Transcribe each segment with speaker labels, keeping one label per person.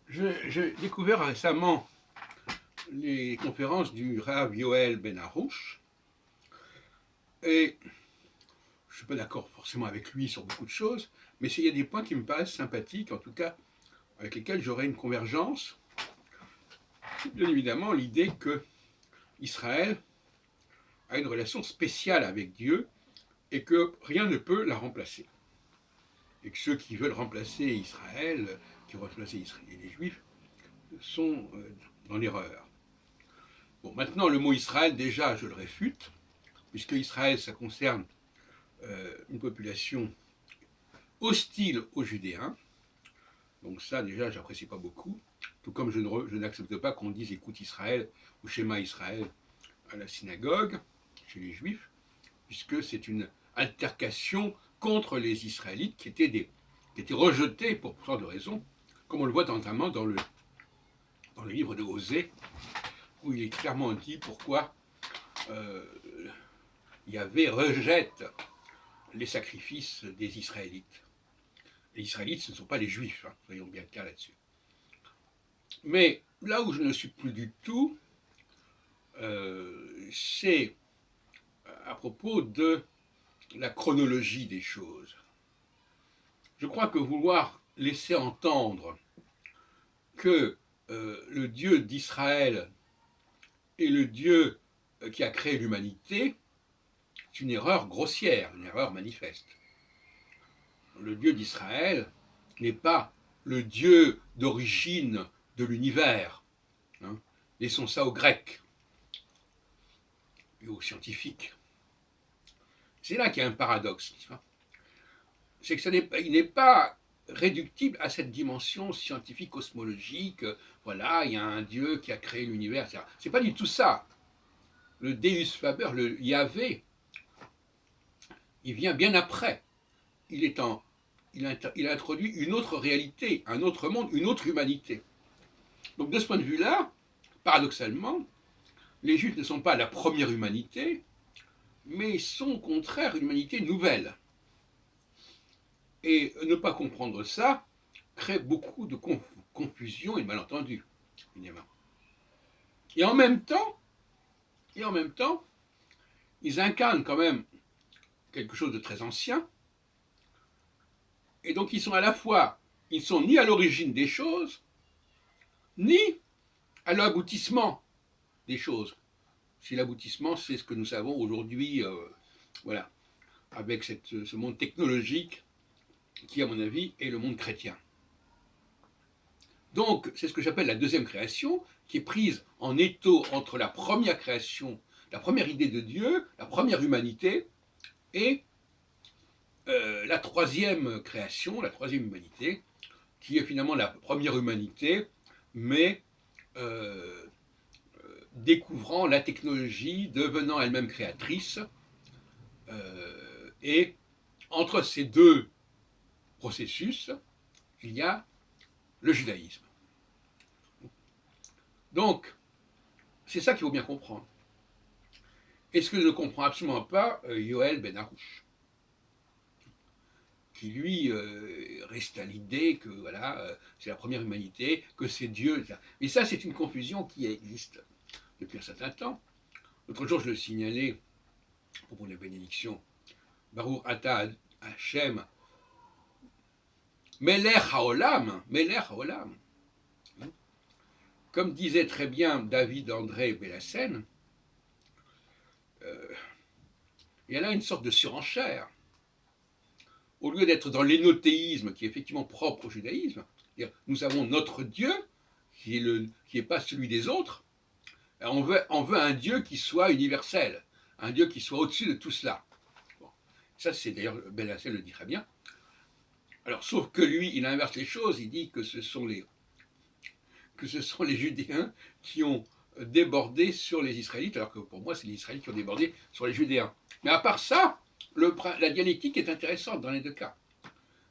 Speaker 1: J'ai découvert récemment les conférences du Rav Yoel Ben Arouche et je ne suis pas d'accord forcément avec lui sur beaucoup de choses, mais il y a des points qui me paraissent sympathiques, en tout cas avec lesquels j'aurais une convergence. Bien évidemment, l'idée que Israël a une relation spéciale avec Dieu et que rien ne peut la remplacer. Et que ceux qui veulent remplacer Israël, qui veulent remplacer les Juifs, sont dans l'erreur. Bon, maintenant, le mot Israël, déjà, je le réfute, puisque Israël, ça concerne une population hostile aux Judéens. Donc ça, déjà, j'apprécie pas beaucoup. Tout comme je n'accepte pas qu'on dise écoute Israël ou schéma Israël à la synagogue, chez les Juifs, puisque c'est une altercation contre les Israélites qui étaient rejetés pour toutes sortes de raisons, comme on le voit notamment dans le livre de Osée, où il est clairement dit pourquoi euh, Yahvé rejette les sacrifices des Israélites. Les Israélites, ce ne sont pas les Juifs, hein, soyons bien clairs là-dessus. Mais là où je ne suis plus du tout, c'est à propos de la chronologie des choses. Je crois que vouloir laisser entendre que le Dieu d'Israël est le Dieu qui a créé l'humanité, c'est une erreur grossière, une erreur manifeste. Le Dieu d'Israël n'est pas le Dieu d'origine de l'univers. Hein. Laissons ça aux Grecs et aux scientifiques. C'est là qu'il y a un paradoxe. C'est qu'il n'est pas réductible à cette dimension scientifique cosmologique. Voilà, il y a un Dieu qui a créé l'univers, etc. C'est pas du tout ça. Le Deus Faber, le Yahvé, il vient bien après. Il, est en, il a introduit une autre réalité, un autre monde, une autre humanité. Donc de ce point de vue-là, paradoxalement, les Juifs ne sont pas la première humanité, mais ils sont au contraire une humanité nouvelle. Et ne pas comprendre ça crée beaucoup de confusion et de malentendus, évidemment. Et en même temps, et en même temps, ils incarnent quand même quelque chose de très ancien. Et donc ils sont à la fois, ils sont ni à l'origine des choses, ni à l'aboutissement des choses. Si l'aboutissement, c'est ce que nous savons aujourd'hui, voilà, avec ce monde technologique qui, à mon avis, est le monde chrétien. Donc, c'est ce que j'appelle la deuxième création, qui est prise en étau entre la première création, la première idée de Dieu, la première humanité, et la troisième création, la troisième humanité, qui est finalement la première humanité, mais euh, découvrant la technologie, devenant elle-même créatrice, et entre ces deux processus, il y a le judaïsme. Donc, c'est ça qu'il faut bien comprendre. Et ce que ne comprend absolument pas Yoel Ben Arouche, qui lui reste à l'idée que voilà, c'est la première humanité, que c'est Dieu. Etc. Mais ça, c'est une confusion qui existe depuis un certain temps. L'autre jour, je le signalais pour la bénédiction. Baruch Ata Hashem, Melech Haolam, Melech Haolam. Comme disait très bien David André Bellassène, il y a là une sorte de surenchère. Au lieu d'être dans l'énothéisme qui est effectivement propre au judaïsme, nous avons notre Dieu qui est pas celui des autres, on veut un Dieu qui soit universel, un Dieu qui soit au-dessus de tout cela. Bon. Ça, c'est d'ailleurs, Bellassène le dit très bien. Alors, sauf que lui, il inverse les choses, il dit que ce sont les Judéens qui ont débordé sur les Israélites, alors que pour moi, c'est les Israélites qui ont débordé sur les Judéens. Mais à part ça, la dialectique est intéressante dans les deux cas.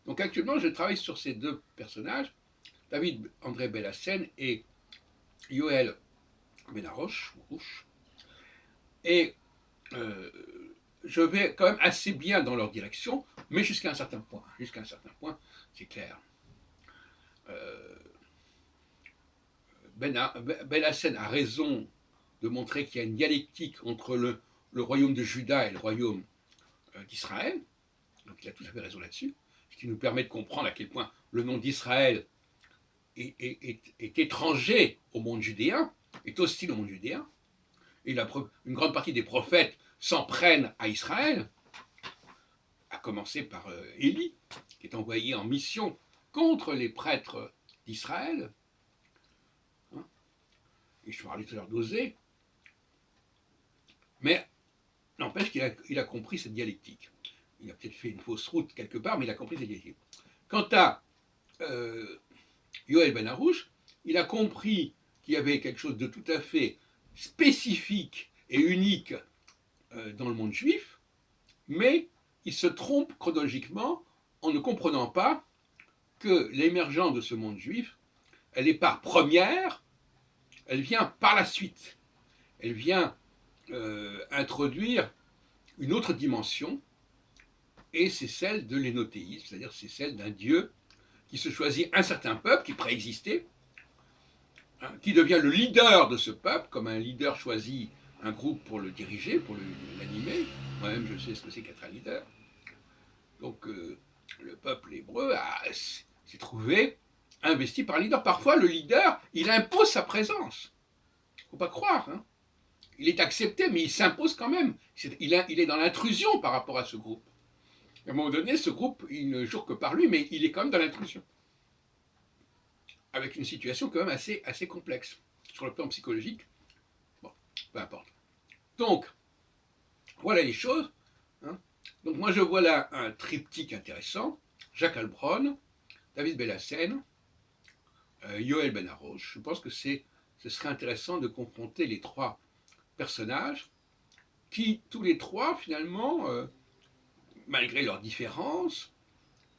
Speaker 1: Donc actuellement, je travaille sur ces deux personnages, David André Bellassène et Yoel Benaroche, et euh, je vais quand même assez bien dans leur direction, mais jusqu'à un certain point. Jusqu'à un certain point, c'est clair. Euh, Belhacem a raison de montrer qu'il y a une dialectique entre le royaume de Juda et le royaume d'Israël. Donc il a tout à fait raison là-dessus, ce qui nous permet de comprendre à quel point le nom d'Israël est étranger au monde judéen, est hostile au monde judéen. Et une grande partie des prophètes s'en prennent à Israël, à commencer par Élie, qui est envoyé en mission contre les prêtres d'Israël. Et je parlais tout à l'heure d'Osée. Mais n'empêche qu'il a compris cette dialectique. Il a peut-être fait une fausse route quelque part, mais il a compris cette dialectique. Quant à Yoel Ben Harouche, il a compris qu'il y avait quelque chose de tout à fait spécifique et unique dans le monde juif, mais il se trompe chronologiquement en ne comprenant pas que l'émergence de ce monde juif, elle n'est pas première, elle vient par la suite. Elle vient introduire une autre dimension, et c'est celle de l'énothéisme, c'est-à-dire c'est celle d'un Dieu qui se choisit un certain peuple qui préexistait, qui devient le leader de ce peuple, comme un leader choisit un groupe pour le diriger, pour l'animer. Moi-même, je sais ce que c'est qu'être un leader. Donc, le peuple hébreu s'est trouvé investi par un leader. Parfois, le leader, il impose sa présence. Il ne faut pas croire. Hein. Il est accepté, mais il s'impose quand même. Il est dans l'intrusion par rapport à ce groupe. À un moment donné, ce groupe, il ne jure que par lui, mais il est quand même dans l'intrusion. Avec une situation quand même assez complexe. Sur le plan psychologique, bon, peu importe. Donc, voilà les choses. Hein. Donc moi, je vois là un triptyque intéressant. Jacques Heilbronn, David Belhacem, Yoel Ben Harouche. Je pense que ce serait intéressant de confronter les trois personnages qui, tous les trois, finalement, malgré leurs différences,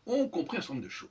Speaker 1: ont compris un certain nombre de choses.